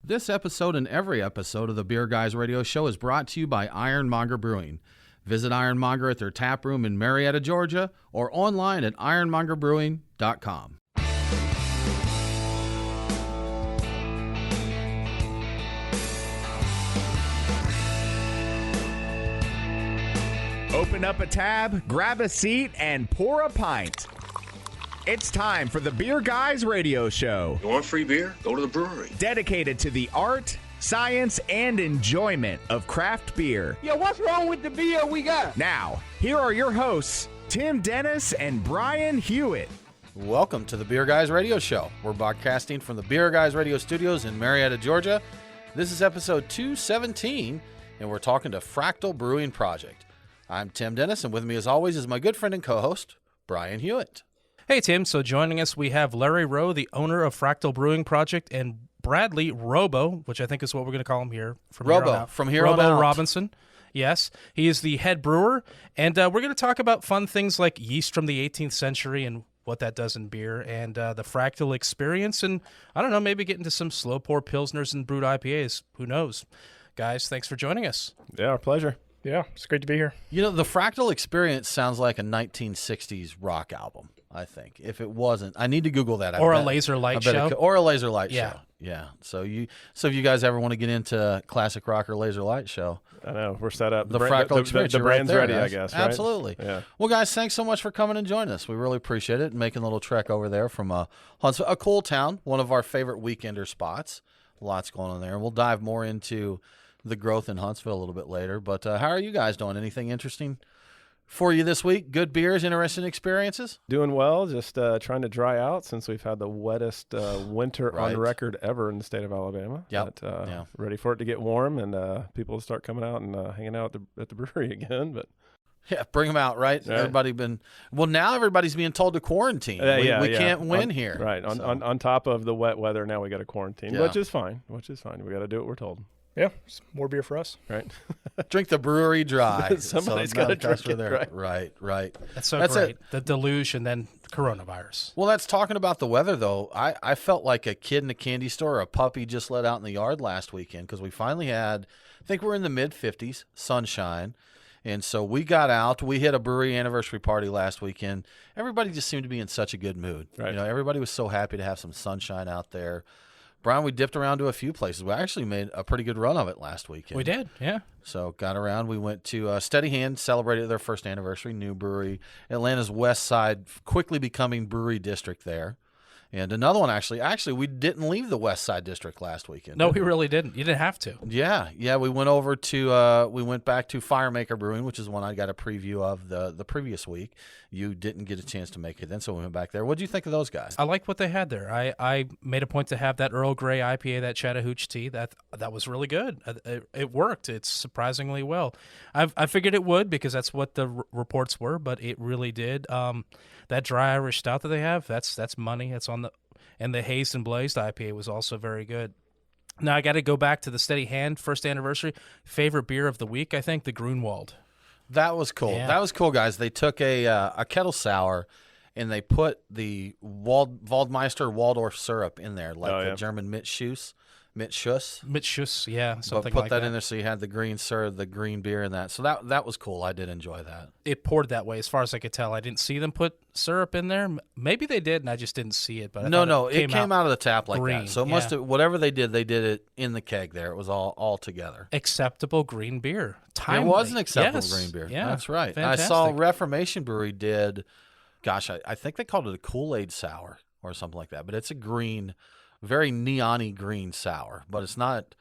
This episode and every episode of the Beer Guys Radio Show is brought to you by Ironmonger Brewing. Visit Ironmonger at their tap room in Marietta, Georgia, or online at ironmongerbrewing.com. Open up a tab, grab a seat, and pour a pint. It's time for the Beer Guys Radio Show. You want free beer? Go to the brewery. Dedicated to the art, science, and enjoyment of craft beer. Yo, what's wrong with the beer we got? Now, here are your hosts, Tim Dennis and Brian Hewitt. Welcome to the Beer Guys Radio Show. We're broadcasting from the Beer Guys Radio Studios in Marietta, Georgia. This is episode 217, and we're talking to Fractal Brewing Project. I'm Tim Dennis, and with me as always is my good friend and co-host, Brian Hewitt. Hey, Tim. So joining us, we have Larry Rowe, the owner of Fractal Brewing Project, and Bradley Robo, which I think is what we're going to call him here. From here on out. Robison. Yes. He is the head brewer, and we're going to talk about fun things like yeast from the 18th century and what that does in beer, and the Fractal experience, and I don't know, maybe get into some slow pour Pilsners and Brewed IPAs. Who knows? Guys, thanks for joining us. Yeah, our pleasure. Yeah, it's great to be here. You know, the Fractal experience sounds like a 1960s rock album, I think. If it wasn't, I need to Google that. Or a laser light show. Or a laser light show. Yeah. So if you guys ever want to get into classic rock or laser light show, I know, we're set up. The Fractal experience. The brand's right there, ready, guys. I guess, right? Absolutely. Yeah. Well, guys, thanks so much for coming and joining us. We really appreciate it, and making a little trek over there from Huntsville, a cool town, one of our favorite weekender spots. Lots going on there. We'll dive more into the growth in Huntsville a little bit later. But how are you guys doing? Anything interesting for you this week? Good beers, interesting experiences? Doing well, just trying to dry out since we've had the wettest winter on record ever in the state of Alabama. Yep. But, ready for it to get warm and people to start coming out and hanging out at the brewery again. But yeah, bring them out, right? Yeah. Now everybody's being told to quarantine. We can't win here. Right. On top of the wet weather, now we got to quarantine, which is fine. We got to do what we're told. Yeah, more beer for us. Right. Drink the brewery dry. Somebody's got to drink it, there. right. Right. That's great. The deluge and then coronavirus. Well, that's talking about the weather, though. I felt like a kid in a candy store or a puppy just let out in the yard last weekend because we finally had, I think we're in the mid-50s, sunshine. And so we got out. We hit a brewery anniversary party last weekend. Everybody just seemed to be in such a good mood. Right. Everybody was so happy to have some sunshine out there. Brian, we dipped around to a few places. We actually made a pretty good run of it last weekend. We did, yeah. So got around. We went to Steady Hand, celebrated their first anniversary, new brewery, Atlanta's west side, quickly becoming brewery district there. And another one, actually, we didn't leave the West Side District last weekend. No, we really didn't. You didn't have to. Yeah. We went over to, we went back to Firemaker Brewing, which is one I got a preview of the previous week. You didn't get a chance to make it then, so we went back there. What did you think of those guys? I like what they had there. I made a point to have that Earl Grey IPA, that Chattahoochee tea. That was really good. It worked. It's surprisingly well. I figured it would because that's what the reports were, but it really did. That dry Irish stout that they have, that's money. It's on and the Hazed and Blazed IPA was also very good. Now I got to go back to the Steady Hand first anniversary. Favorite beer of the week, I think, the Grunwald. That was cool. Yeah. That was cool, guys. They took a kettle sour and they put the Waldmeister Waldorf syrup in there, like the German Mitschuss, yeah, something put like that in there so you had the green syrup, the green beer in that. So that was cool. I did enjoy that. It poured that way, as far as I could tell. I didn't see them put syrup in there. Maybe they did, and I just didn't see it. But it came out of the tap like green. that. So it must have, whatever they did it in the keg there. It was all together. Acceptable green beer. Timely. It was an acceptable green beer. Yeah, that's right. Fantastic. I saw Reformation Brewery did, I think they called it a Kool-Aid sour or something like that. But it's a green, very neon-y green sour. But it's not,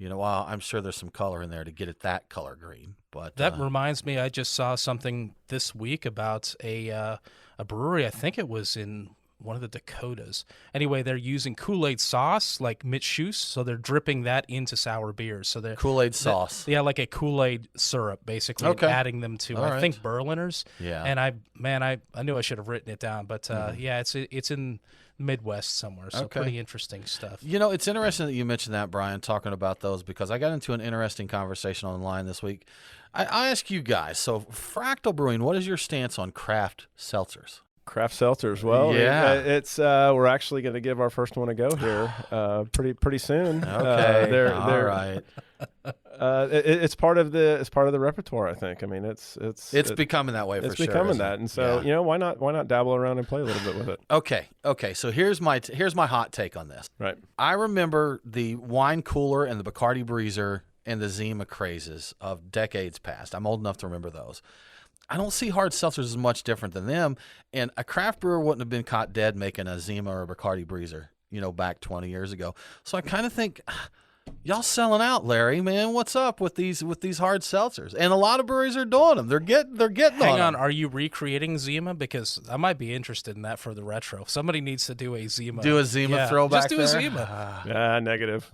I'm sure there's some color in there to get it that color green. But that reminds me, I just saw something this week about a brewery. I think it was in one of the Dakotas. Anyway, they're using Kool-Aid sauce, like Mitschuss, so they're dripping that into sour beers. So they're Kool-Aid sauce. Yeah, like a Kool-Aid syrup, basically, and adding them to, I think, Berliners. Yeah. And I knew I should have written it down, but it's in Midwest somewhere, so pretty interesting stuff. It's interesting that you mentioned that, Brian, talking about those, because I got into an interesting conversation online this week. I ask you guys, so Fractal Brewing, what is your stance on craft seltzers? Craft seltzers. Well, yeah. It's we're actually going to give our first one a go here pretty soon. Okay, all right. It's part of the repertoire, I think. I mean, it's becoming that way for sure. It's becoming that, and so why not dabble around and play a little bit with it? Okay. So here's my hot take on this. Right. I remember the wine cooler and the Bacardi Breezer and the Zima crazes of decades past. I'm old enough to remember those. I don't see hard seltzers as much different than them, and a craft brewer wouldn't have been caught dead making a Zima or a Bacardi Breezer, back 20 years ago. So I kind of think y'all selling out, Larry, man. What's up with these hard seltzers? And a lot of breweries are doing them. They're getting Hang on, them. are you recreating Zima? Because I might be interested in that for the retro. Somebody needs to do a Zima. Do a Zima throwback. Just do there? a Zima. Negative.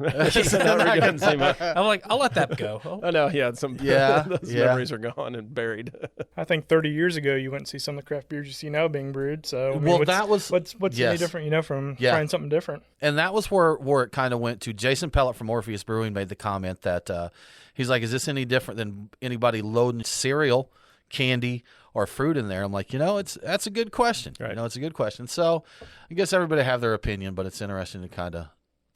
Zima. I'm like, I'll let that go. I know. Yeah. Those memories are gone and buried. I think 30 years ago you wouldn't see some of the craft beers you see now being brewed. So what's any different, from trying something different? And that was where it kind of went to. Jason Pellet from Orpheus Brewing made the comment that he's like, is this any different than anybody loading cereal, candy, or fruit in there? I'm like, that's a good question. Right. It's a good question. So I guess everybody have their opinion, but it's interesting to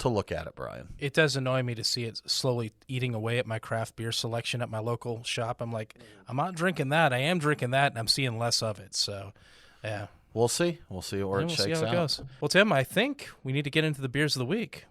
look at it, Brian. It does annoy me to see it slowly eating away at my craft beer selection at my local shop. I'm like, I'm not drinking that. I am drinking that, and I'm seeing less of it. So, yeah. We'll see. We'll see where it shakes out. We'll see how it goes. Well, Tim, I think we need to get into the beers of the week.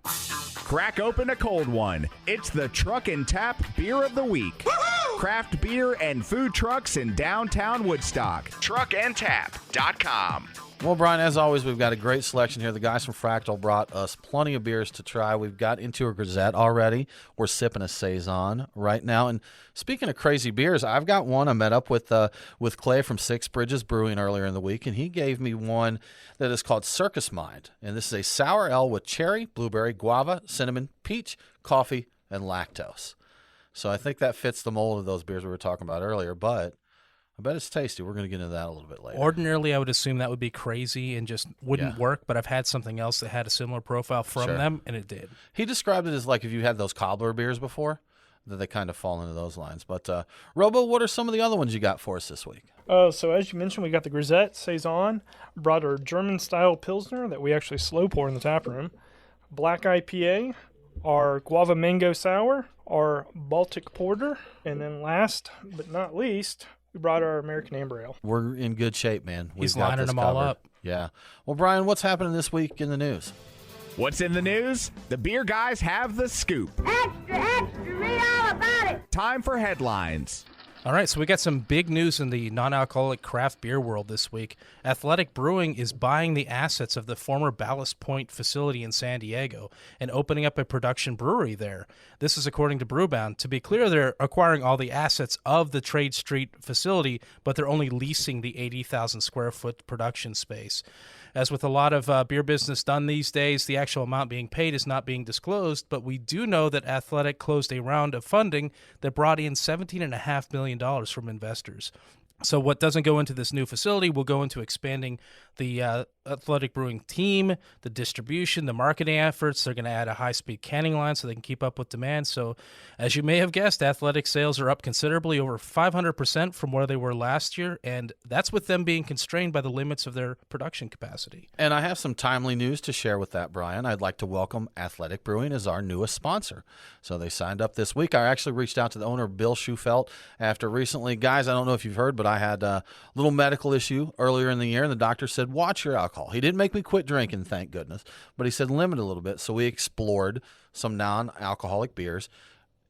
Crack open a cold one. It's the Truck and Tap Beer of the Week. Woo-hoo! Craft beer and food trucks in downtown Woodstock. Truckandtap.com. Well, Brian, as always, we've got a great selection here. The guys from Fractal brought us plenty of beers to try. We've got into a Grisette already. We're sipping a Saison right now. And speaking of crazy beers, I've got one I met up with Clay from Six Bridges Brewing earlier in the week, and he gave me one that is called Circus Mind. And this is a sour ale with cherry, blueberry, guava, cinnamon, peach, coffee, and lactose. So I think that fits the mold of those beers we were talking about earlier, but I bet it's tasty. We're going to get into that a little bit later. Ordinarily, I would assume that would be crazy and just wouldn't work, but I've had something else that had a similar profile from them, and it did. He described it as like if you had those cobbler beers before, that they kind of fall into those lines. But, Robo, what are some of the other ones you got for us this week? So as you mentioned, we got the Grisette Saison, brought our German-style Pilsner that we actually slow pour in the tap room, Black IPA, our Guava Mango Sour, our Baltic Porter, and then last but not least, we brought our American Amber Ale. We're in good shape, man. He's lining them all up. Yeah. Well, Brian, what's happening this week in the news? What's in the news? The beer guys have the scoop. Extra, extra, read all about it. Time for headlines. All right, so we got some big news in the non-alcoholic craft beer world this week. Athletic Brewing is buying the assets of the former Ballast Point facility in San Diego and opening up a production brewery there. This is according to Brewbound. To be clear, they're acquiring all the assets of the Trade Street facility, but they're only leasing the 80,000 square foot production space. As with a lot of beer business done these days, the actual amount being paid is not being disclosed, but we do know that Athletic closed a round of funding that brought in $17.5 million from investors. So what doesn't go into this new facility will go into expanding the Athletic Brewing team, the distribution, the marketing efforts. They're going to add a high-speed canning line so they can keep up with demand. So as you may have guessed, Athletic sales are up considerably, over 500% from where they were last year, and that's with them being constrained by the limits of their production capacity. And I have some timely news to share with that, Brian. I'd like to welcome Athletic Brewing as our newest sponsor. So they signed up this week. I actually reached out to the owner, Bill Schufelt, after recently. Guys, I don't know if you've heard, but I had a little medical issue earlier in the year, and the doctor said, watch your alcohol. He didn't make me quit drinking, thank goodness, but he said limit a little bit. So we explored some non-alcoholic beers,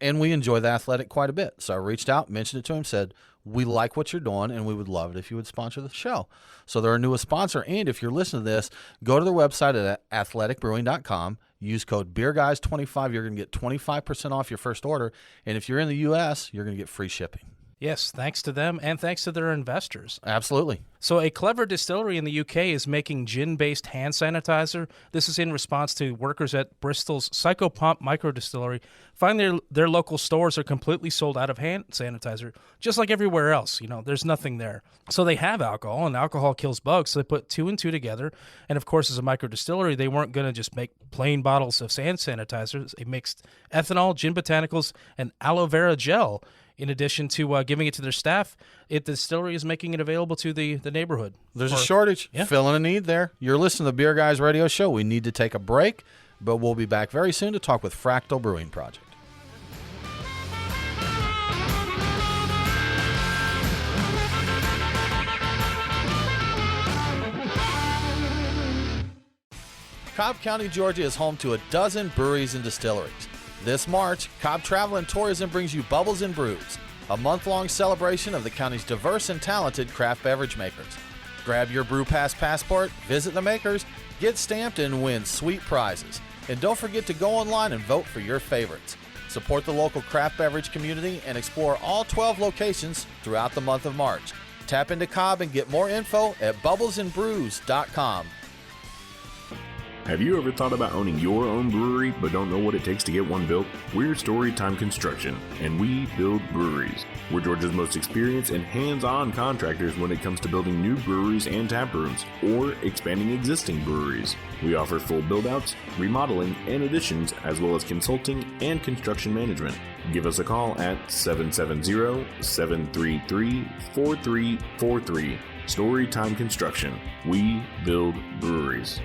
and we enjoy the Athletic quite a bit. So I reached out, mentioned it to him, said, we like what you're doing, and we would love it if you would sponsor the show. So they're our newest sponsor, and if you're listening to this, go to their website at athleticbrewing.com. Use code BeerGuys25. You're going to get 25% off your first order, and if you're in the U.S., you're going to get free shipping. Yes, thanks to them and thanks to their investors. Absolutely. So a clever distillery in the UK is making gin-based hand sanitizer. This is in response to workers at Bristol's Psychopomp microdistillery find their local stores are completely sold out of hand sanitizer, just like everywhere else. You know, there's nothing there. So they have alcohol, and alcohol kills bugs, so they put two and two together. And, of course, as a microdistillery, they weren't going to just make plain bottles of hand sanitizer. They mixed ethanol, gin botanicals, and aloe vera gel In addition to giving it to their staff, the distillery is making it available to the neighborhood. There's a shortage. Yeah. Filling a need there. You're listening to the Beer Guys Radio Show. We need to take a break, but we'll be back very soon to talk with Fractal Brewing Project. Cobb County, Georgia is home to a dozen breweries and distilleries. This March, Cobb Travel and Tourism brings you Bubbles and Brews, a month-long celebration of the county's diverse and talented craft beverage makers. Grab your Brew Pass passport, visit the makers, get stamped, and win sweet prizes. And don't forget to go online and vote for your favorites. Support the local craft beverage community and explore all 12 locations throughout the month of March. Tap into Cobb and get more info at bubblesandbrews.com. Have you ever thought about owning your own brewery but don't know what it takes to get one built? We're Storytime Construction, and we build breweries. We're Georgia's most experienced and hands-on contractors when it comes to building new breweries and tap rooms, or expanding existing breweries. We offer full build-outs, remodeling, and additions, as well as consulting and construction management. Give us a call at 770-733-4343. Storytime Construction. We build breweries.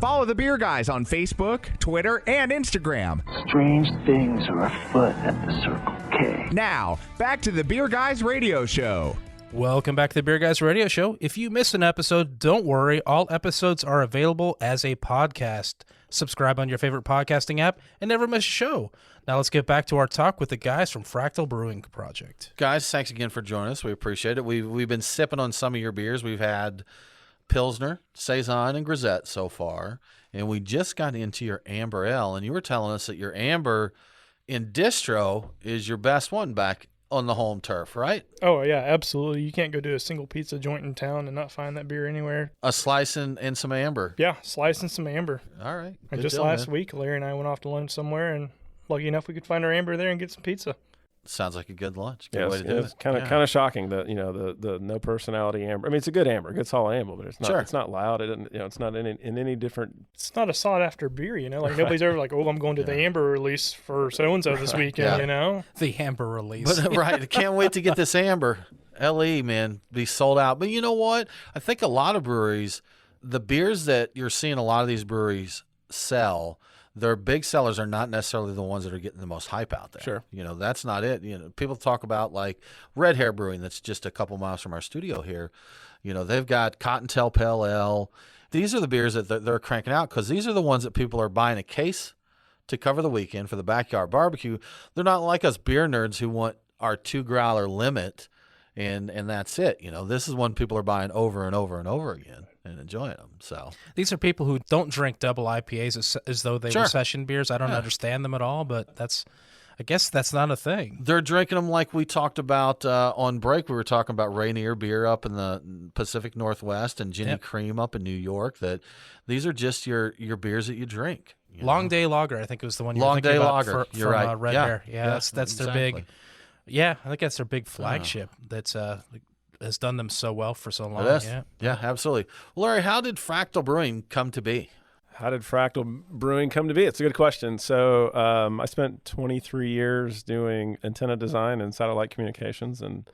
Follow the Beer Guys on Facebook, Twitter, and Instagram. Strange things are afoot at the Circle K. Now, back to the Beer Guys Radio Show. Welcome back to the Beer Guys Radio Show. If you miss an episode, don't worry. All episodes are available as a podcast. Subscribe on your favorite podcasting app and never miss a show. Now let's get back to our talk with the guys from Fractal Brewing Project. Guys, thanks again for joining us. We appreciate it. We've been sipping on some of your beers. We've had Pilsner, Saison, and Grisette so far, and we just got into your Amber Ale, and you were telling us that your Amber in distro is your best one back on the home turf, right? Oh, yeah, absolutely. You can't go to a single pizza joint in town and not find that beer anywhere. A slice and some Amber. Yeah, slice and some Amber. All right. And just last week, Larry and I went off to lunch somewhere, and lucky enough we could find our Amber there and get some pizza. Sounds like a good lunch. Good way to do it. It's kind of shocking that the no personality Amber. I mean, it's a good Amber, good solid Amber, but it's not. Sure. It's not loud. It doesn't. It's not in any different. It's not a sought after beer. Like nobody's ever like, oh, I'm going to the Amber release for so and so this weekend. The Amber release. But, right. I can't wait to get this Amber. LE, man, be sold out. But you know what? I think a lot of breweries, the beers that you're seeing a lot of these breweries sell, their big sellers are not necessarily the ones that are getting the most hype out there. Sure. That's not it. People talk about like Red Hair Brewing, that's just a couple miles from our studio here. They've got Cottontail Pale Ale. These are the beers that they're cranking out because these are the ones that people are buying a case to cover the weekend for the backyard barbecue. They're not like us beer nerds who want our 2 growler limit and that's it. This is one people are buying over and over and over again and enjoying them. So these are people who don't drink double IPAs as though they were session beers. I don't understand them at all, but I guess that's not a thing. They're drinking them like we talked about on break. We were talking about Rainier beer up in the Pacific Northwest and Ginny Cream up in New York. That these are just your beers that you drink. Long Day Lager, I think it was the one you were thinking about. Lager. You're right. Red Hair. Yeah, that's exactly. their big. Yeah, I think that's their big flagship. That's has done them so well for so long. It is. Yeah, absolutely. Well, Larry, how did Fractal Brewing come to be? How did Fractal Brewing come to be? It's a good question. So I spent 23 years doing antenna design and satellite communications, and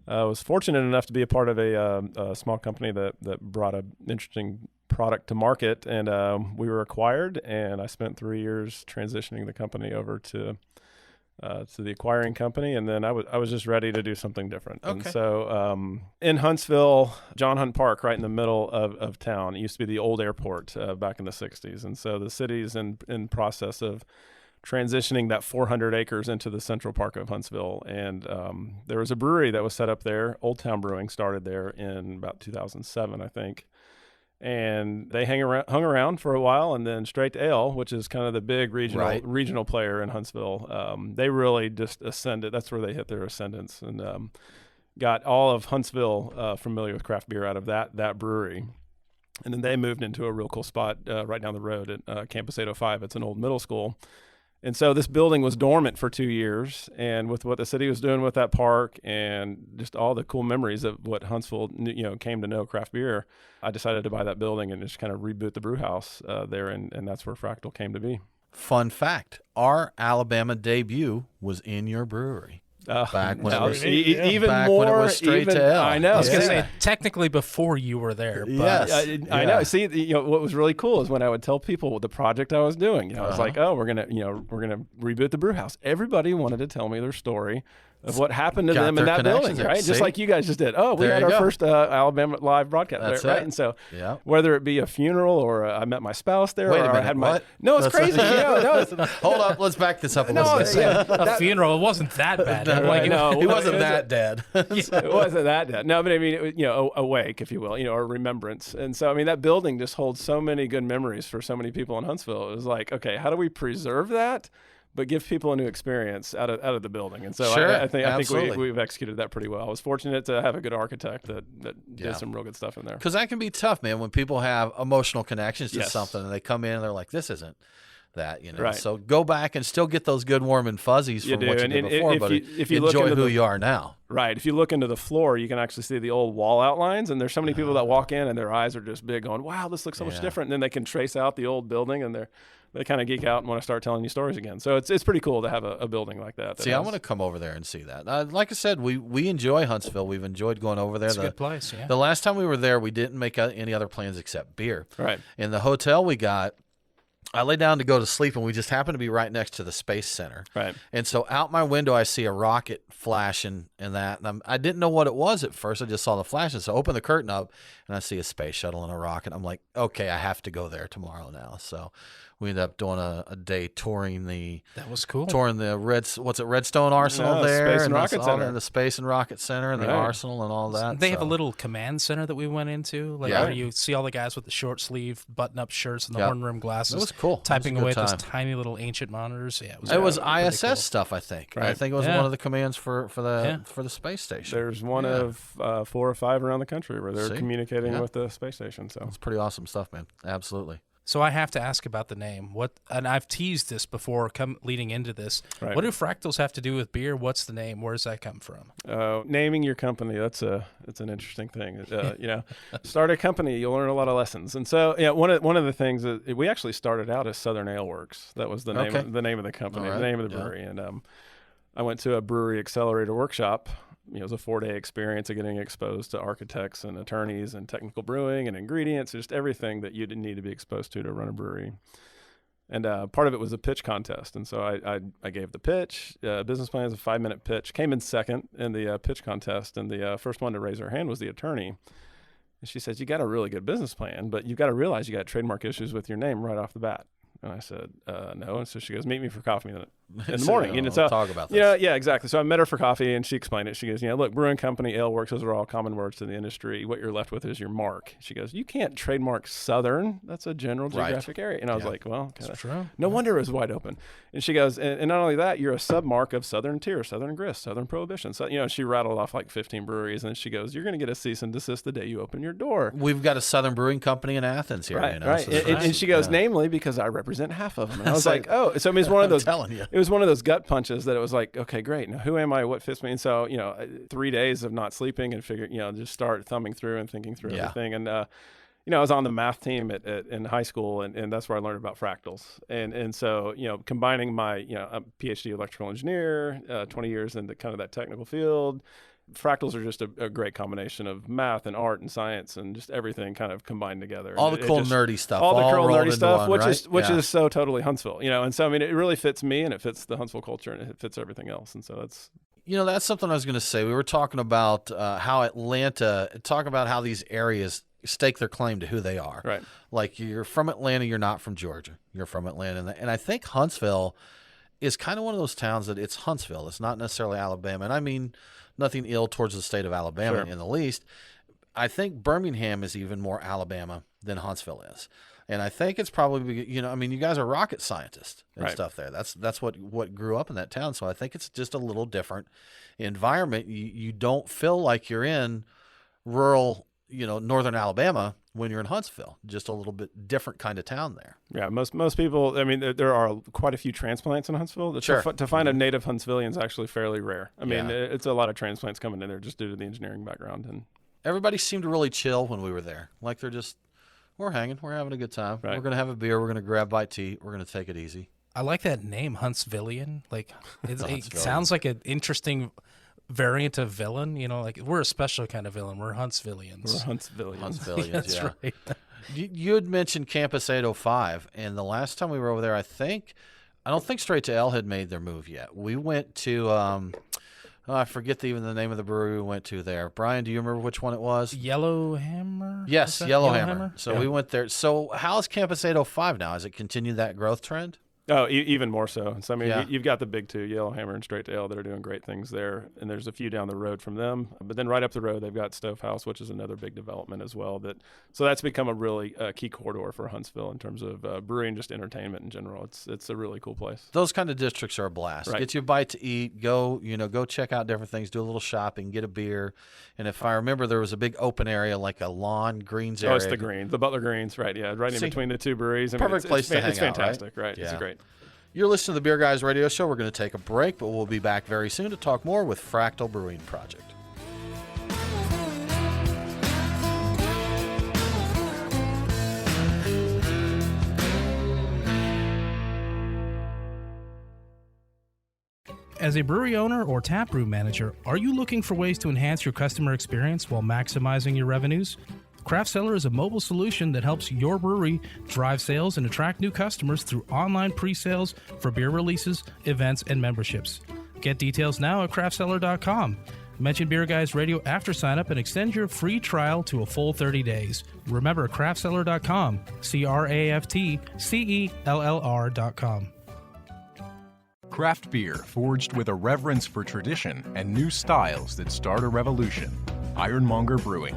I was fortunate enough to be a part of a small company that brought an interesting product to market, and we were acquired, and I spent 3 years transitioning the company over to the acquiring company, and then I was just ready to do something different. Okay. And so in Huntsville, John Hunt Park, right in the middle of town, it used to be the old airport back in the 60s. And so the city's in process of transitioning that 400 acres into the central park of Huntsville. And there was a brewery that was set up there. Old Town Brewing started there in about 2007, I think. And they hung around for a while, and then Straight to Ale, which is kind of the big regional player in Huntsville, they really just ascended. That's where they hit their ascendance and got all of Huntsville familiar with craft beer out of that brewery. And then they moved into a real cool spot right down the road at Campus 805. It's an old middle school. And so this building was dormant for 2 years, and with what the city was doing with that park and just all the cool memories of what Huntsville, came to know craft beer, I decided to buy that building and just kind of reboot the brew house there, and that's where Fractal came to be. Fun fact, our Alabama debut was in your brewery. Back when it was straight to hell. I know. I was going to say, technically before you were there. But yes. I know. See, what was really cool is when I would tell people the project I was doing. I was like, "Oh, we're gonna reboot the brew house." Everybody wanted to tell me their story of what happened to them in that building, right? Just like you guys just did. Oh, we had our first Alabama live broadcast there, right? And so, whether it be a funeral or I met my spouse there, Wait a minute, I had what? No, it's crazy. Hold up, let's back this up a little bit. A funeral, it wasn't that bad. No, it wasn't that dead. It wasn't that dead. No, but I mean, it was, a wake, if you will, or a remembrance. And so, I mean, that building just holds so many good memories for so many people in Huntsville. It was like, okay, how do we preserve that, but give people a new experience out of the building? And so I think we've executed that pretty well. I was fortunate to have a good architect that did some real good stuff in there. Because that can be tough, man, when people have emotional connections to something and they come in and they're like, this isn't that, Right. So go back and still get those good warm and fuzzies from what you did before, but if you enjoy who you are now. Right. If you look into the floor, you can actually see the old wall outlines, and there's so many people that walk in and their eyes are just big going, wow, this looks so much different. And then they can trace out the old building, and they kind of geek out and want to start telling you stories again. So it's pretty cool to have a building like that. See, I want to come over there and see that. Like I said, we enjoy Huntsville. We've enjoyed going over there. It's a good place, yeah. The last time we were there, we didn't make any other plans except beer. Right. In the hotel we got, I lay down to go to sleep, and we just happened to be right next to the Space Center. Right. And so out my window, I see a rocket flashing and that. And I didn't know what it was at first. I just saw the flashes. So I open the curtain up, and I see a space shuttle and a rocket. I'm like, okay, I have to go there tomorrow now. So we ended up doing a day touring the Redstone Arsenal there, Space and Rocket Center, the Space and Rocket Center, and the Arsenal and all that. They have a little command center that we went into, where you see all the guys with the short sleeve button-up shirts and the horn rim glasses. It was cool. Typing away at those tiny little ancient monitors. Yeah, it was ISS cool stuff. I think. Right. I think it was one of the commands for the space station. There's one of 4 or 5 around the country where they're communicating with the space station. So it's pretty awesome stuff, man. Absolutely. So I have to ask about the name. And I've teased this before, leading into this. Right. What do fractals have to do with beer? What's the name? Where does that come from? Naming your company, it's an interesting thing. Start a company, you'll learn a lot of lessons. And so, one of the things that we actually started out as Southern Ale Works. That was the name of the company, the name of the brewery. And I went to a brewery accelerator workshop. It was a 4-day experience of getting exposed to architects and attorneys and technical brewing and ingredients, just everything that you didn't need to be exposed to run a brewery. And part of it was a pitch contest. And so I gave the pitch. Business plan is a 5-minute pitch. Came in second in the pitch contest. And the first one to raise her hand was the attorney. And she says, you got a really good business plan, but you've got to realize you got trademark issues with your name right off the bat. And I said, no. And so she goes, meet me for coffee in the morning. And so talk about this. Yeah, exactly. So I met her for coffee, and she explained it. She goes, look, brewing company, ale works, those are all common words to the industry. What you're left with is your mark. She goes, you can't trademark Southern. That's a general geographic area. And I was like, well, that's true. No wonder it was wide open. And she goes, and not only that, you're a submark of Southern Tier, Southern Grist, Southern Prohibition. So, she rattled off like 15 breweries, and she goes, you're going to get a cease and desist the day you open your door. We've got a Southern Brewing Company in Athens here. Right, right. So and she goes, namely, because I represent half of them. And I was like, oh, so I mean, it's one of those. I'm telling you. It was one of those gut punches that it was like, okay, great. Now, who am I? What fits me? And so, 3 days of not sleeping and just start thumbing through and thinking through everything. And, I was on the math team in high school, and that's where I learned about fractals. And so, combining my, I'm a PhD electrical engineer, 20 years in kind of that technical field. Fractals are just a great combination of math and art and science and just everything kind of combined together. All the cool nerdy stuff. All the cool nerdy stuff, one, which is so totally Huntsville, And so, I mean, it really fits me, and it fits the Huntsville culture, and it fits everything else. And so that's... that's something I was going to say. We were talking about how these areas stake their claim to who they are. Right. Like, you're from Atlanta, you're not from Georgia. You're from Atlanta. And I think Huntsville is kind of one of those towns that it's Huntsville. It's not necessarily Alabama. And I mean... nothing ill towards the state of Alabama in the least. I think Birmingham is even more Alabama than Huntsville is. And I think it's probably, you guys are rocket scientists and stuff there. That's what grew up in that town. So I think it's just a little different environment. You don't feel like you're in rural, northern Alabama when you're in Huntsville. Just a little bit different kind of town there. Yeah, most people, I mean, there are quite a few transplants in Huntsville. Sure. To find a native Huntsvillian is actually fairly rare. I mean, Yeah. it's a lot of transplants coming in there just due to the engineering background. And Everybody seemed really chill when we were there. Like they're just, we're hanging, we're having a good time. Right. We're going to have a beer, we're going to grab bite to eat, we're going to take it easy. I like that name, Huntsvillian. Like it sounds like an interesting variant of villain. You know, like we're a special kind of villain. We're Huntsvillians. we're Huntsvillians. Huntsvillians, That's yeah. right. You had mentioned Campus 805, and the last time we were over there, I don't think Straight to L had made their move yet. We went to, I forget even the name of the brewery we went to there. Brian, do you remember which one it was? Yellowhammer? Yes, Yellowhammer. So Yeah. we went there. So how's Campus 805 now? Has it continued that growth trend? Oh, even more so. So, I mean, Yeah. you've got the big two, Yellowhammer and Straight to Ale, that are doing great things there. And there's a few down the road from them. But then right up the road, they've got Stovehouse, which is another big development as well. So that's become a really key corridor for Huntsville in terms of brewing, just entertainment in general. It's a really cool place. Those kind of districts are a blast. Right. Get you a bite to eat. Go check out different things. Do a little shopping. Get a beer. And if I remember, there was a big open area, like a lawn greens area. Oh, it's the Greens, the Butler Greens, right? Yeah, right in between the two breweries. I mean, Perfect place to hang it's out, fantastic, right? Yeah. It's great. You're listening to the Beer Guys Radio Show. We're going to take a break, but we'll be back very soon to talk more with Fractal Brewing Project. As a brewery owner or taproom manager, are you looking for ways to enhance your customer experience while maximizing your revenues? Craft Cellar is a mobile solution that helps your brewery drive sales and attract new customers through online pre-sales for beer releases, events, and memberships. Get details now at craftcellar.com. Mention Beer Guys Radio after sign-up and extend your free trial to a full 30 days. Remember, craftcellar.com, craftcellr.com. Craft beer forged with a reverence for tradition and new styles that start a revolution. Ironmonger Brewing.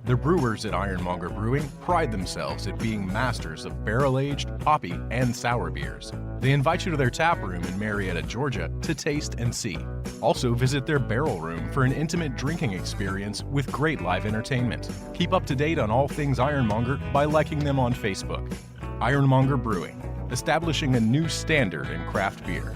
The brewers at Ironmonger Brewing pride themselves at being masters of barrel-aged, hoppy, and sour beers. They invite you to their tap room in Marietta, Georgia to taste and see. Also visit their barrel room for an intimate drinking experience with great live entertainment. Keep up to date on all things Ironmonger by liking them on Facebook. Ironmonger Brewing, establishing a new standard in craft beer.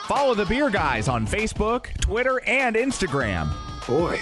Follow the Beer Guys on Facebook, Twitter, and Instagram. Boy,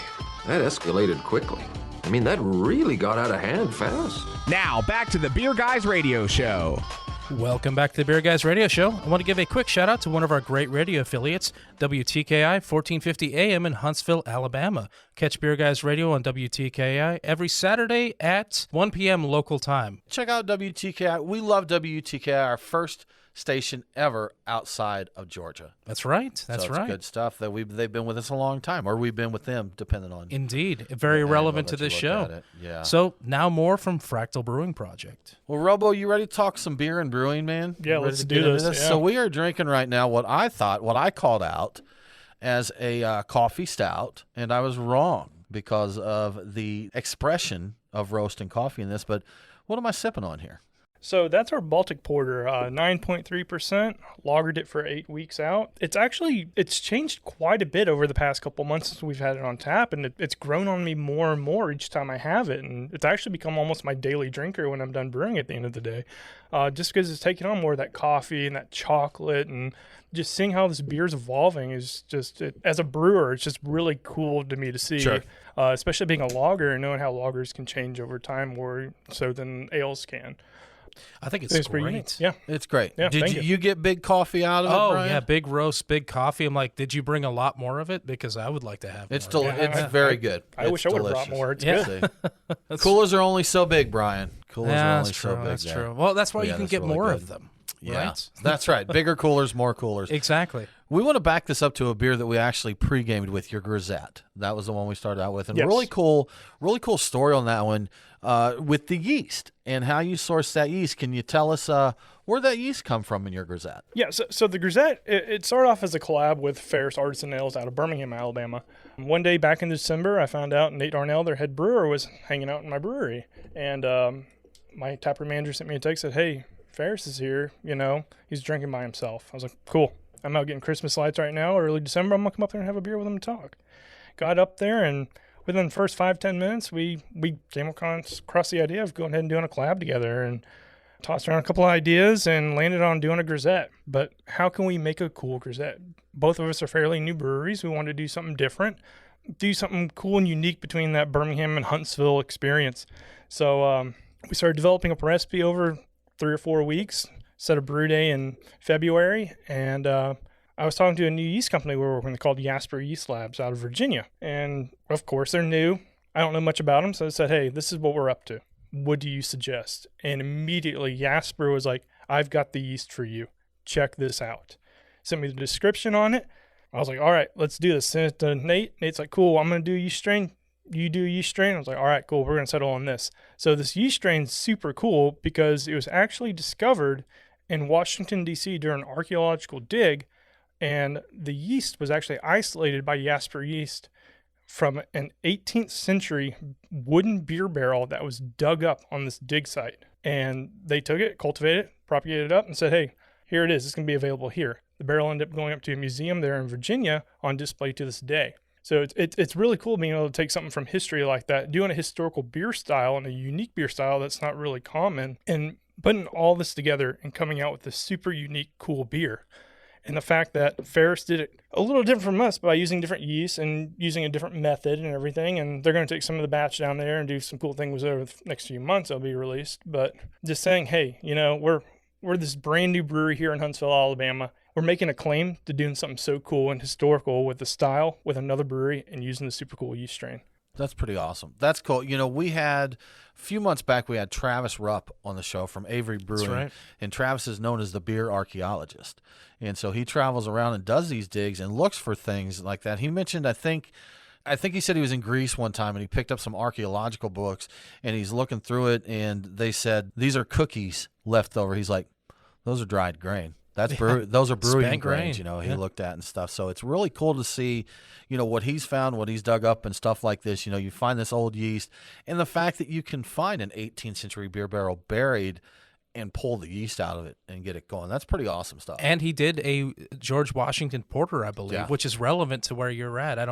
that escalated quickly. I mean, that really got out of hand fast. Now, back to the Beer Guys Radio Show. Welcome back to the Beer Guys Radio Show. I want to give a quick shout out to one of our great radio affiliates, WTKI 1450 AM in Huntsville, Alabama. Catch Beer Guys Radio on WTKI every Saturday at 1 p.m. local time. Check out WTKI. We love WTKI, our first station ever outside of Georgia. That's right. That's so it's right. good stuff. They've been with us a long time, or we've been with them, depending on. Indeed. Very relevant to this show. Yeah. So now more from Fractal Brewing Project. Well, Robo, you ready to talk some beer and brewing, man? Yeah, let's do this. Yeah. So we are drinking right now what I called out as a coffee stout, and I was wrong because of the expression of roasting coffee in this. But what am I sipping on here? So that's our Baltic Porter, 9.3%, lagered it for 8 weeks out. It's changed quite a bit over the past couple months since we've had it on tap, and it's grown on me more and more each time I have it, and it's actually become almost my daily drinker when I'm done brewing at the end of the day, just because it's taking on more of that coffee and that chocolate, and just seeing how this beer's evolving is just, as a brewer, it's just really cool to me to see, Sure. Especially being a lager and knowing how lagers can change over time more so than ales can. I think it's great. Yeah. It's great. Yeah, Did you get big coffee out of it, Oh, Brian? yeah, big roast, big coffee. I'm like, did you bring a lot more of it? Because I would like to have It's more. it's very good. I wish I would have brought more. It's good. Coolers are only so big, Brian. Coolers are only that's so true. big. That's there. true. Well, that's why But you yeah, can that's get really more good. of them. Yeah, Right? that's right. Bigger coolers, more coolers. Exactly. We want to back this up to a beer that we actually pre-gamed with, your Grisette. That was the one we started out with. And Yes. really cool story on that one with the yeast and how you source that yeast. Can you tell us where that yeast come from in your Grisette? Yeah, so the Grisette, it started off as a collab with Ferris Artisan Ales out of Birmingham, Alabama. One day back in December, I found out Nate Darnell, their head brewer, was hanging out in my brewery. And my taproom manager sent me a text, said, hey, Ferris is here, he's drinking by himself. I was like, cool. I'm out getting Christmas lights right now, early December. I'm going to come up there and have a beer with him and talk. Got up there, and within the first 5-10 minutes, we came across the idea of going ahead and doing a collab together, and tossed around a couple of ideas and landed on doing a Grisette. But how can we make a cool Grisette? Both of us are fairly new breweries. We wanted to do something different, do something cool and unique between that Birmingham and Huntsville experience. So we started developing up a recipe over 3 or 4 weeks, set a brew day in February, and I was talking to a new yeast company we were working with called Jasper Yeast Labs out of Virginia. And of course, they're new. I don't know much about them, so I said, hey, this is what we're up to. What do you suggest? And immediately Jasper was like, I've got the yeast for you. Check this out. Sent me the description on it. I was like, all right, let's do this. Sent it to Nate. Nate's like, cool, I'm going to do a yeast strain. You do a yeast strain? I was like, all right, cool, we're going to settle on this. So this yeast strain's super cool because it was actually discovered in Washington, D.C. during an archaeological dig, and the yeast was actually isolated by Jasper Yeast from an 18th century wooden beer barrel that was dug up on this dig site. And they took it, cultivated it, propagated it up, and said, hey, here it is. It's going to be available here. The barrel ended up going up to a museum there in Virginia on display to this day. So it's really cool being able to take something from history like that, doing a historical beer style and a unique beer style that's not really common, and putting all this together and coming out with this super unique, cool beer. And the fact that Ferris did it a little different from us by using different yeast and using a different method and everything. And they're going to take some of the batch down there and do some cool things over the next few months. It'll be released. But just saying, hey, we're this brand new brewery here in Huntsville, Alabama. We're making a claim to doing something so cool and historical with the style with another brewery and using the super cool yeast strain. That's pretty awesome. That's cool. We had a few months back, we had Travis Rupp on the show from Avery Brewing. That's right. And Travis is known as the Beer Archaeologist. And so he travels around and does these digs and looks for things like that. He mentioned, I think he said he was in Greece one time and he picked up some archaeological books and he's looking through it and they said, these are cookies left over. He's like, those are dried grain. Those are brewing grains, he looked at and stuff. So it's really cool to see, what he's found, what he's dug up and stuff like this. You find this old yeast and the fact that you can find an 18th century beer barrel buried and pull the yeast out of it and get it going. That's pretty awesome stuff. And he did a George Washington Porter, I believe, which is relevant to where you're at. I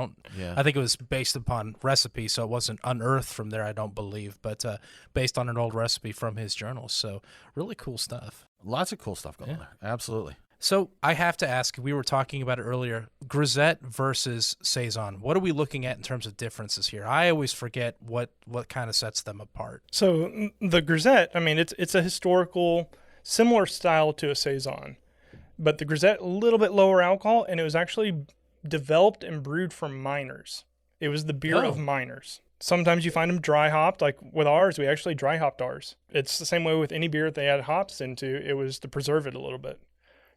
think it was based upon recipe, so it wasn't unearthed from there, I don't believe, but based on an old recipe from his journals. So really cool stuff. Lots of cool stuff going on there. Absolutely. So I have to ask, we were talking about it earlier, Grisette versus Saison. What are we looking at in terms of differences here? I always forget what kind of sets them apart. So the Grisette, it's a historical, similar style to a Saison, but the Grisette, a little bit lower alcohol, and it was actually developed and brewed for miners. It was the beer of miners. Sometimes you find them dry hopped. Like with ours, we actually dry hopped ours. It's the same way with any beer that they add hops into. It was to preserve it a little bit.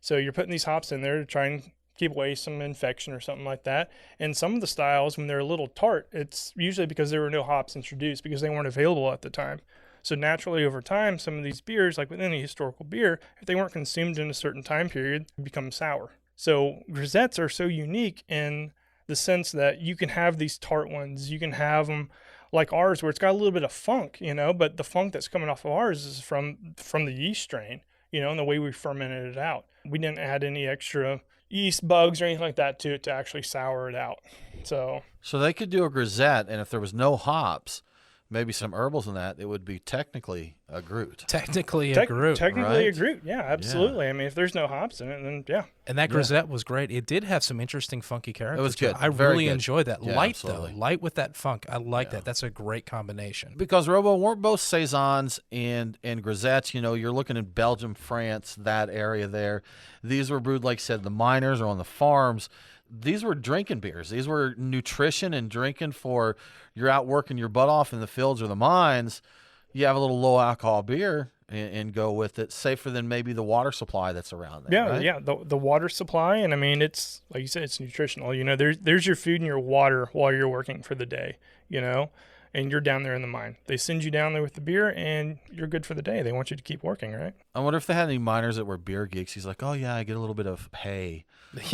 So you're putting these hops in there to try and keep away some infection or something like that. And some of the styles, when they're a little tart, it's usually because there were no hops introduced because they weren't available at the time. So naturally over time, some of these beers, like with any historical beer, if they weren't consumed in a certain time period, become sour. So Grisettes are so unique in the sense that you can have these tart ones. You can have them like ours where it's got a little bit of funk, but the funk that's coming off of ours is from the yeast strain, and the way we fermented it out. We didn't add any extra yeast bugs or anything like that to it to actually sour it out. So they could do a Grisette, and if there was no hops, maybe some herbals in that, it would be technically a Groot. Technically a Groot, a Groot, yeah, absolutely. Yeah. If there's no hops in it, then yeah. And that Grisette was great. It did have some interesting funky characters. It was good. I really good. enjoyed that. Yeah, light, absolutely. though. Light with that funk. I like that. That's a great combination. Because, Robo, weren't both Saisons and Grisettes, you're looking in Belgium, France, that area there. These were brewed, like I said, the miners or on the farms. These were drinking beers. These were nutrition and drinking for you're out working your butt off in the fields or the mines. You have a little low alcohol beer and go with it, safer than maybe the water supply that's around there. Yeah, right? yeah, the water supply, and it's like you said, it's nutritional. There's your food and your water while you're working for the day. and you're down there in the mine. They send you down there with the beer, and you're good for the day. They want you to keep working, right? I wonder if they had any miners that were beer geeks. He's like, oh, yeah, I get a little bit of hay,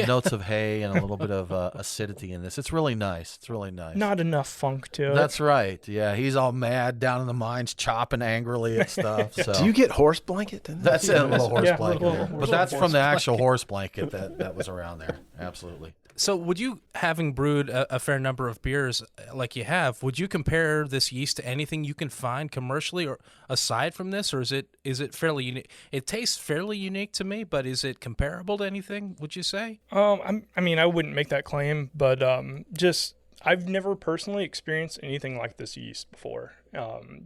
notes of hay, and a little bit of acidity in this. It's really nice. It's really nice. Not enough funk to it. That's right. Yeah, he's all mad down in the mines, chopping angrily at stuff. So. Do you get horse blanket? That's a little horse blanket. Little but that's from the actual horse blanket that was around there. Absolutely. So would you, having brewed a fair number of beers like you have, would you compare this yeast to anything you can find commercially or aside from this, or is it fairly unique? It tastes fairly unique to me, but is it comparable to anything, would you say? I mean, I wouldn't make that claim, but I've never personally experienced anything like this yeast before.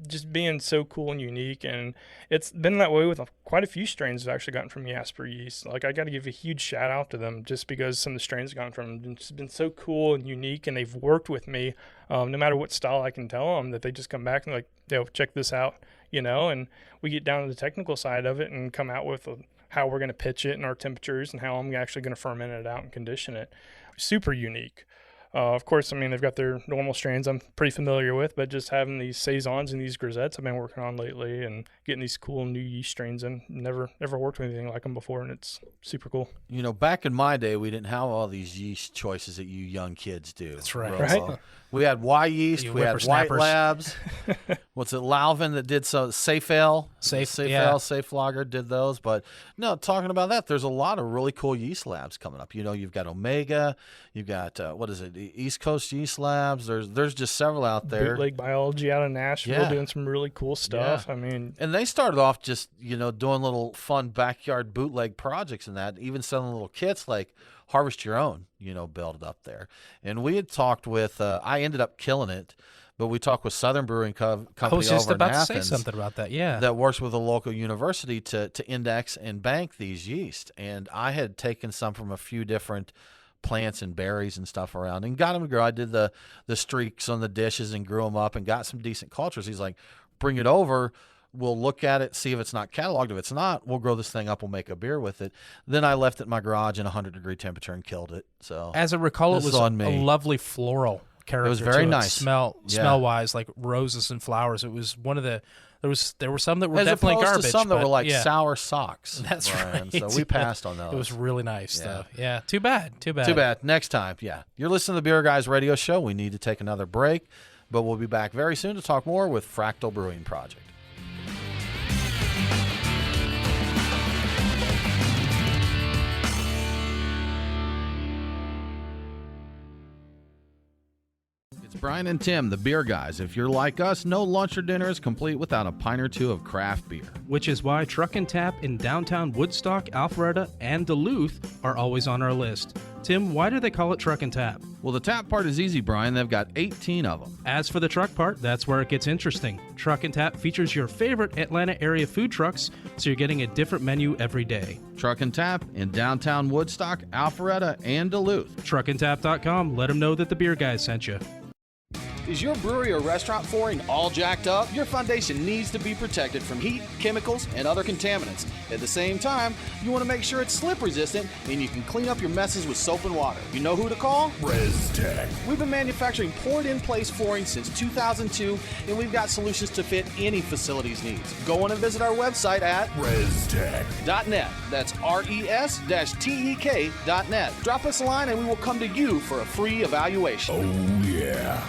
Just being so cool and unique, and it's been that way with quite a few strains I've actually gotten from Jasper Yeast. Like, I got to give a huge shout out to them just because some of the strains I've gotten from them just been so cool and unique, and they've worked with me. No matter what style I can tell them, that they just come back and like, yo, check this out, and we get down to the technical side of it and come out with how we're going to pitch it and our temperatures and how I'm actually going to ferment it out and condition it. Super unique. Of course, I mean, they've got their normal strains I'm pretty familiar with, but just having these Saisons and these Grisettes I've been working on lately and getting these cool new yeast strains in. Never worked with anything like them before, and it's super cool. Back in my day, we didn't have all these yeast choices that you young kids do. That's right. Robo. Right? We had Y Yeast, we had White Labs. What's it, Lalvin that did Safe Ale? Safe Lager did those. But no, talking about that, there's a lot of really cool yeast labs coming up. You've got Omega, you've got, East Coast Yeast Labs. There's just several out there. Bootleg Biology out of Nashville doing some really cool stuff. Yeah. I mean, and they started off just, doing little fun backyard bootleg projects and that, even selling little kits like Harvest Your Own, build it up there. And we had talked with, I ended up killing it, but we talked with Southern Brewing Company over in Athens. I was just about to say something about that, yeah. That works with a local university to index and bank these yeast. And I had taken some from a few different plants and berries and stuff around and got them to grow. I did the streaks on the dishes and grew them up and got some decent cultures. He's like, bring it over. We'll look at it, see if it's not cataloged. If it's not, we'll grow this thing up. We'll make a beer with it. Then I left it in my garage in 100-degree temperature and killed it. So as I recall, it was a lovely floral character. It was very nice. Smell-wise, like roses and flowers. It was one of the. There were some that were as definitely opposed garbage. To some that were like sour socks. That's Brian. right. So we passed on those. It was really nice, though. Yeah. Too bad. Next time, yeah. You're listening to the Beer Guys Radio Show. We need to take another break, but we'll be back very soon to talk more with Fractal Brewing Project. Brian and Tim, the Beer Guys. If you're like us, no lunch or dinner is complete without a pint or two of craft beer. Which is why Truck and Tap in downtown Woodstock, Alpharetta, and Duluth are always on our list. Tim, why do they call it Truck and Tap? Well, the tap part is easy, Brian. They've got 18 of them. As for the truck part, that's where it gets interesting. Truck and Tap features your favorite Atlanta area food trucks, so you're getting a different menu every day. Truck and Tap in downtown Woodstock, Alpharetta, and Duluth. Truckandtap.com. Let them know that the Beer Guys sent you. Is your brewery or restaurant flooring all jacked up? Your foundation needs to be protected from heat, chemicals, and other contaminants. At the same time, you want to make sure it's slip resistant and you can clean up your messes with soap and water. You know who to call? ResTech. We've been manufacturing poured-in-place flooring since 2002, and we've got solutions to fit any facility's needs. Go on and visit our website at ResTech.net. That's RES-TEK.net. Drop us a line and we will come to you for a free evaluation. Oh, yeah.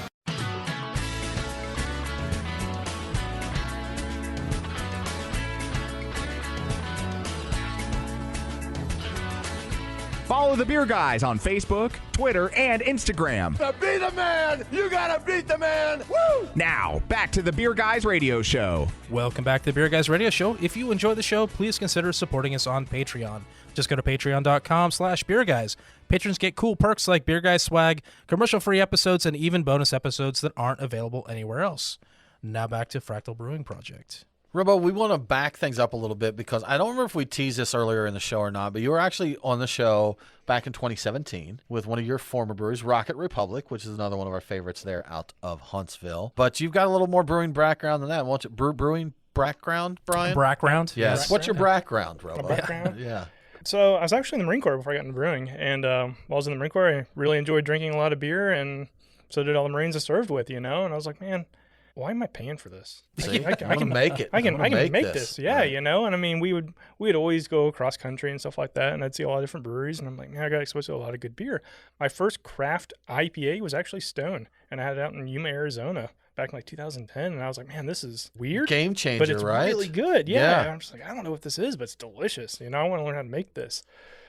Follow the Beer Guys on Facebook, Twitter, and Instagram. To be the man, you gotta beat the man. Woo! Now, back to the Beer Guys Radio Show. Welcome back to the Beer Guys Radio Show. If you enjoy the show, please consider supporting us on Patreon. Just go to patreon.com/beerguys. Patrons get cool perks like Beer Guys swag, commercial-free episodes, and even bonus episodes that aren't available anywhere else. Now back to Fractal Brewing Project. Robo, we want to back things up a little bit because I don't remember if we teased this earlier in the show or not, but you were actually on the show back in 2017 with one of your former breweries, Rocket Republic, which is another one of our favorites there out of Huntsville. But you've got a little more brewing background than that. What's it, brewing background, Brian? Background? Yes. What's your background, Robo? Background? Yeah. So I was actually in the Marine Corps before I got into brewing, and while I was in the Marine Corps, I really enjoyed drinking a lot of beer, and so did all the Marines I served with, And I was like, man, why am I paying for this? See, I can make it. I can make this. Yeah, right. you know. And I mean, we'd always go cross country and stuff like that, and I'd see a lot of different breweries, and I'm like, man, I got exposed to a lot of good beer. My first craft IPA was actually Stone, and I had it out in Yuma, Arizona, back in like 2010, and I was like, man, this is weird, game changer, but it's right? really good. Yeah. I'm just like, I don't know what this is, but it's delicious. You know, I want to learn how to make this.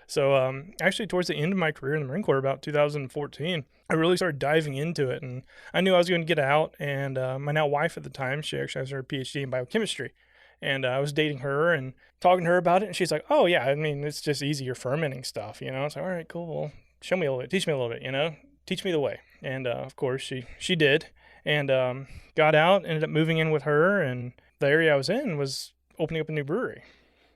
So actually, towards the end of my career in the Marine Corps, about 2014, I really started diving into it, and I knew I was going to get out. And my now wife at the time, she actually has her PhD in biochemistry, and I was dating her and talking to her about it, and she's like, "Oh yeah, I mean, it's just easier fermenting stuff, you know." So all right, cool. Well, show me a little bit, teach me a little bit, you know, teach me the way. And of course, she did, and got out, ended up moving in with her, and the area I was in was opening up a new brewery.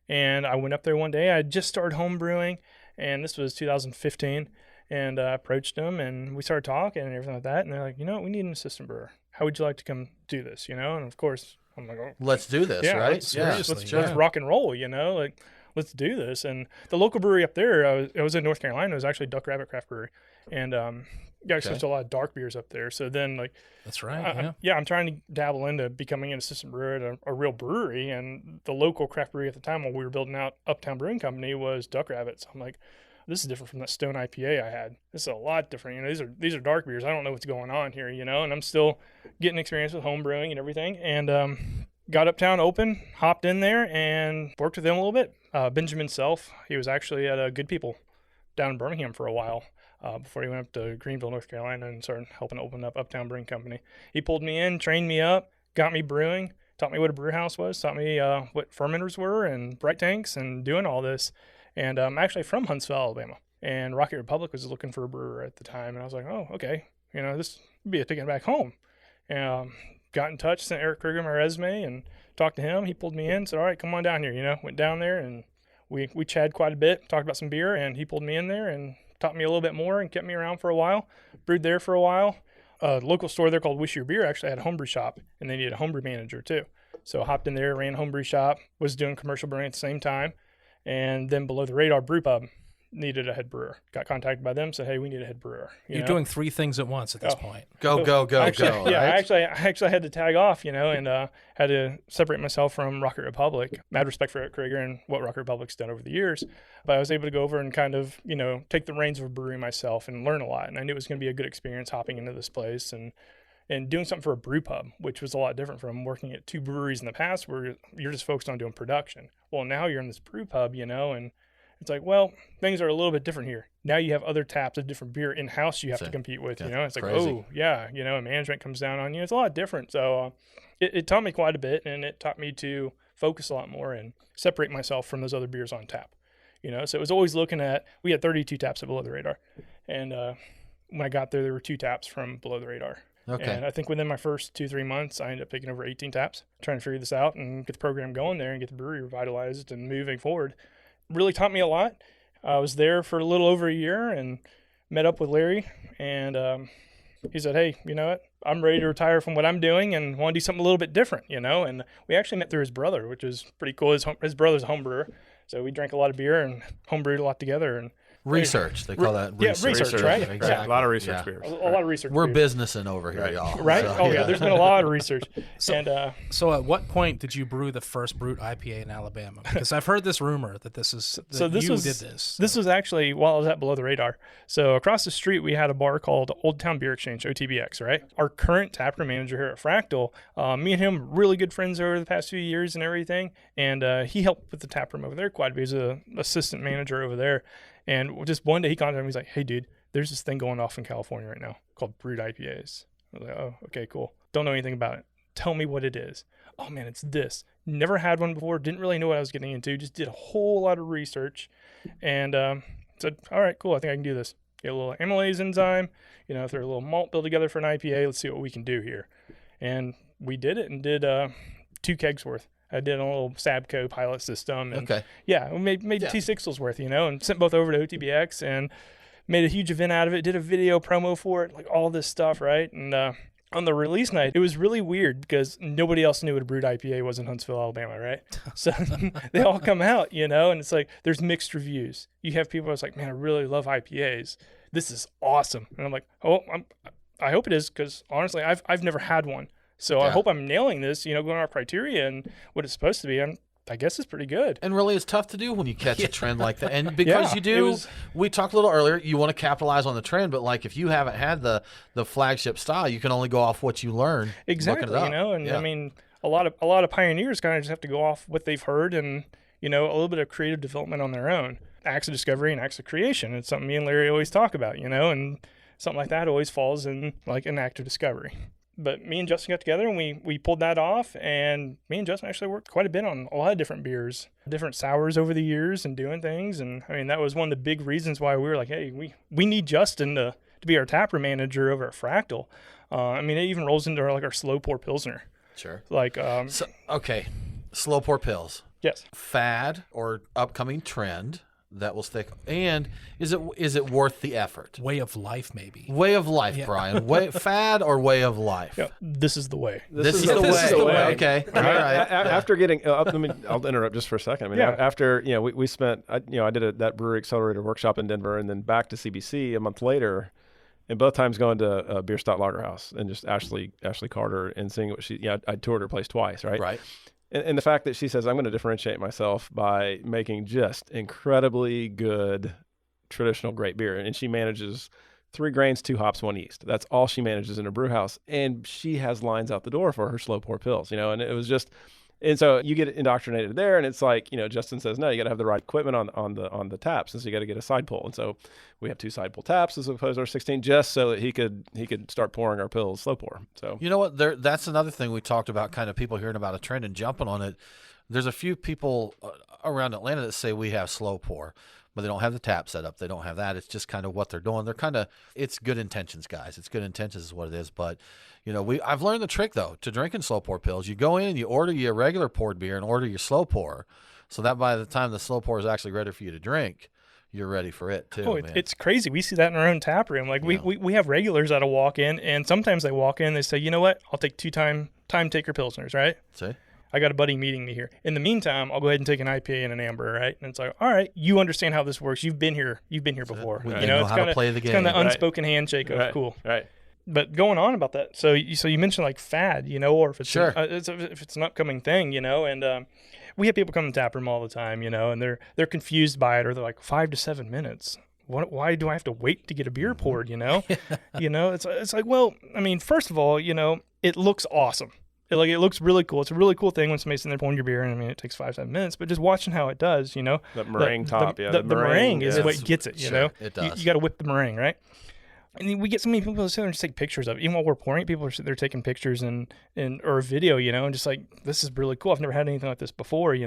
And I went up there one day. I just started home brewing, and this was 2015. And I approached them, and we started talking and everything like that. And they're like, you know, we need an assistant brewer. How would you like to come do this? You know, and of course, I'm like, oh, let's do this, yeah, right? Let's rock and roll. You know, like let's do this. And the local brewery up there, I was in North Carolina. It was actually Duck Rabbit Craft Brewery, and got exposed to a lot of dark beers up there. So then, like, that's right. I'm trying to dabble into becoming an assistant brewer at a real brewery. And the local craft brewery at the time, while we were building out Uptown Brewing Company, was Duck Rabbit. So I'm like, this is different from that Stone IPA I had. This is a lot different. You know, these are dark beers. I don't know what's going on here, you know, and I'm still getting experience with home brewing and everything. And got Uptown open, hopped in there, and worked with them a little bit. Benjamin Self, he was actually at Good People down in Birmingham for a while. Before he went up to Greenville, North Carolina, and started helping open up Uptown Brewing Company. He pulled me in, trained me up, got me brewing, taught me what a brew house was, taught me what fermenters were and bright tanks and doing all this. And I'm actually from Huntsville, Alabama. And Rocky Republic was looking for a brewer at the time. And I was like, oh, okay. You know, this would be a ticket back home. And got in touch, sent Eric Kruger my resume and talked to him. He pulled me in, said, all right, come on down here. You know, went down there and we chatted quite a bit, talked about some beer, and he pulled me in there and taught me a little bit more and kept me around for a while. Brewed there for a while. A local store there called Wish Your Beer actually had a homebrew shop, and they needed a homebrew manager too. So hopped in there, ran a homebrew shop, was doing commercial brewing at the same time. And then Below the Radar Brew Pub needed a head brewer. Got contacted by them, said, hey, we need a head brewer. You're doing three things at once at this point. Go. Yeah, right? I actually had to tag off, you know, and had to separate myself from Rocket Republic. Mad respect for Eric Krieger and what Rocket Republic's done over the years. But I was able to go over and kind of, you know, take the reins of a brewery myself and learn a lot. And I knew it was going to be a good experience hopping into this place and doing something for a brew pub, which was a lot different from working at two breweries in the past where you're just focused on doing production. Well, now you're in this brew pub, you know, and it's like, well, things are a little bit different here. Now you have other taps of different beer in-house you have to compete with, you know. It's like, crazy. Oh, yeah, you know, and management comes down on you. It's a lot different. So it taught me quite a bit, and it taught me to focus a lot more and separate myself from those other beers on tap, you know. So it was always looking at, we had 32 taps at Below the Radar. And when I got there were 2 taps from Below the Radar. Okay. And I think within my first 2-3 months, I ended up taking over 18 taps, trying to figure this out and get the program going there and get the brewery revitalized and moving forward. Really taught me a lot. I was there for a little over a year and met up with Larry, and he said, hey, you know what? I'm ready to retire from what I'm doing and want to do something a little bit different, you know? And we actually met through his brother, which is pretty cool. His brother's a home brewer, so we drank a lot of beer and home brewed a lot together. And research, they call that research. Yeah, research, right? Exactly. Yeah, a lot of research beers. A lot of research We're beers. businessing over here, y'all. Right? So, yeah, there's been a lot of research. So at what point did you brew the first Brewed IPA in Alabama? Because I've heard this rumor that this is did this. This was actually while I was at Below the Radar. So across the street, we had a bar called Old Town Beer Exchange, OTBX, right? Our current taproom manager here at Fractal, me and him, really good friends over the past few years and everything. And he helped with the taproom over there quite a bit. He's an assistant manager over there. And just one day he contacted me. He's like, hey, dude, there's this thing going off in California right now called Brewed IPAs. I was like, oh, okay, cool. Don't know anything about it. Tell me what it is. Oh, man, it's this. Never had one before. Didn't really know what I was getting into. Just did a whole lot of research and said, all right, cool. I think I can do this. Get a little amylase enzyme, you know, throw a little malt bill together for an IPA. Let's see what we can do here. And we did it and did 2 kegs worth. I did a little Sabco pilot system. And yeah, we made 2 sixtels worth, you know, and sent both over to OTBX and made a huge event out of it, did a video promo for it, like all this stuff, right? And on the release night, it was really weird because nobody else knew what a Brewed IPA was in Huntsville, Alabama, right? So they all come out, you know, and it's like there's mixed reviews. You have people that's like, man, I really love IPAs. This is awesome. And I'm like, oh, I hope it is because honestly, I've never had one. So I hope I'm nailing this, going off criteria and what it's supposed to be. I guess it's pretty good. And really, it's tough to do when you catch a trend like that. And because you do, we talked a little earlier, you want to capitalize on the trend, but like if you haven't had the flagship style, you can only go off what you learn. Exactly, I mean, a lot of pioneers kind of just have to go off what they've heard and, a little bit of creative development on their own. Acts of discovery and acts of creation. It's something me and Larry always talk about, and something like that always falls in like an act of discovery. But me and Justin got together and we pulled that off, and me and Justin actually worked quite a bit on a lot of different beers, different sours over the years and doing things. And I mean, that was one of the big reasons why we were like, hey, we need Justin to be our taproom manager over at Fractal. I mean, it even rolls into our slow pour Pilsner. Sure. Like, okay. Slow pour pills. Yes. Fad or upcoming trend that will stick, and is it worth the effort? Way of life, maybe. Way of life, Brian. Fad or way of life? Yeah, this is the way. This is the way. Okay. All right. After getting, I'll interrupt just for a second. I mean, after we spent, I did that Brewery Accelerator workshop in Denver, and then back to CBC a month later, and both times going to Beer Stout Lager House and just Ashley Carter and seeing what she, I toured her place twice, right? Right. And the fact that she says, I'm going to differentiate myself by making just incredibly good traditional great beer. And she manages 3 grains, 2 hops, 1 yeast. That's all she manages in a brew house. And she has lines out the door for her slow pour pills, and it was just, and so you get indoctrinated there. And it's like, Justin says, no, you got to have the right equipment on the taps. And so you got to get a side pull. And so we have 2 side pull taps as opposed to our 16, just so that he could start pouring our pills slow pour. So, you know what, that's another thing we talked about, kind of people hearing about a trend and jumping on it. There's a few people around Atlanta that say we have slow pour, but they don't have the tap set up. They don't have that. It's just kind of what they're doing. They're kind of, it's good intentions, guys. It's good intentions is what it is. But, I've learned the trick, though, to drinking slow pour pills. You go in and you order your regular poured beer and order your slow pour, so that by the time the slow pour is actually ready for you to drink, you're ready for it, too. Oh, it's crazy. We see that in our own tap room. Like, we have regulars that'll walk in, and sometimes they walk in and they say, you know what, I'll take 2 time taker Pilsners, right? See? I got a buddy meeting me here. In the meantime, I'll go ahead and take an IPA and an amber, right? And it's like, all right, you understand how this works. You've been here before. Right. It's how to play the game. It's kind of the unspoken handshake of cool. Right. But going on about that, so you mentioned like fad, or if it's sure. If it's an upcoming thing, and we have people come in the tap room all the time, and they're confused by it, or they're like 5 to 7 minutes. Why do I have to wait to get a beer poured? It's like, well, I mean, first of all, it looks awesome. It looks really cool. It's a really cool thing when somebody's in there pouring your beer, and I mean, it takes 5-7 minutes, but just watching how it does, That meringue top, the meringue is what gets it, It does. You got to whip the meringue, right? And we get so many people to sit there and just take pictures of it. Even while we're pouring it, people are sitting there taking pictures or video, and just like, this is really cool. I've never had anything like this before,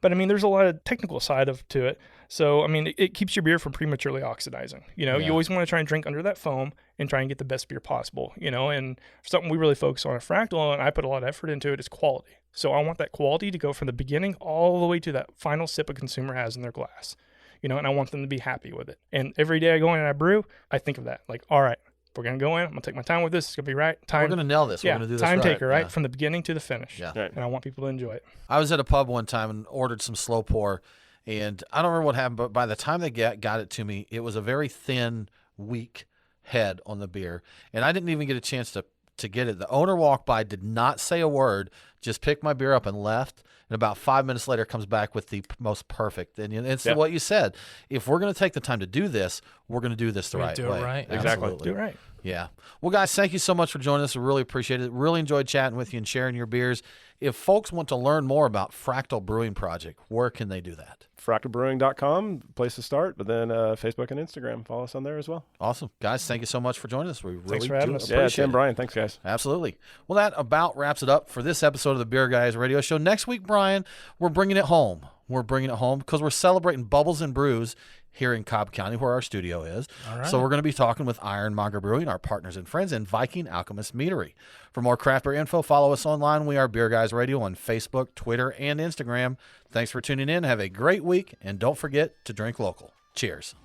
But I mean, there's a lot of technical side to it. So, I mean, it keeps your beer from prematurely oxidizing. You always want to try and drink under that foam and try and get the best beer possible, and something we really focus on at Fractal, and I put a lot of effort into it, is quality. So I want that quality to go from the beginning all the way to that final sip a consumer has in their glass. And I want them to be happy with it. And every day I go in and I brew, I think of that. Like, all right, we're going to go in. I'm going to take my time with this. It's going to be right. We're going to nail this. Yeah, we're going to do this time right. taker, right? Yeah. From the beginning to the finish. Yeah. Right. And I want people to enjoy it. I was at a pub one time and ordered some slow pour, and I don't remember what happened, but by the time they got it to me, it was a very thin, weak head on the beer. And I didn't even get a chance to get it. The owner walked by, did not say a word, just picked my beer up and left. And about 5 minutes later comes back with the most perfect. And it's what you said. If we're going to take the time to do this, we're going to do this the right way. Do it right. Exactly. Absolutely. Do it right. Yeah. Well, guys, thank you so much for joining us. We really appreciate it. Really enjoyed chatting with you and sharing your beers. If folks want to learn more about Fractal Brewing Project, where can they do that? FractalBrewing.com, place to start, but then Facebook and Instagram. Follow us on there as well. Awesome. Guys, thank you so much for joining us. We really for having us. appreciate Tim, it. Brian, thanks, guys. Absolutely. Well, that about wraps it up for this episode of the Beer Guys Radio Show. Next week, Brian, we're bringing it home. We're bringing it home because we're celebrating Bubbles and Brews here in Cobb County, where our studio is. All right. So we're going to be talking with Ironmonger Brewing, our partners and friends, and Viking Alchemist Meadery. For more craft beer info, follow us online. We are Beer Guys Radio on Facebook, Twitter, and Instagram. Thanks for tuning in. Have a great week, and don't forget to drink local. Cheers.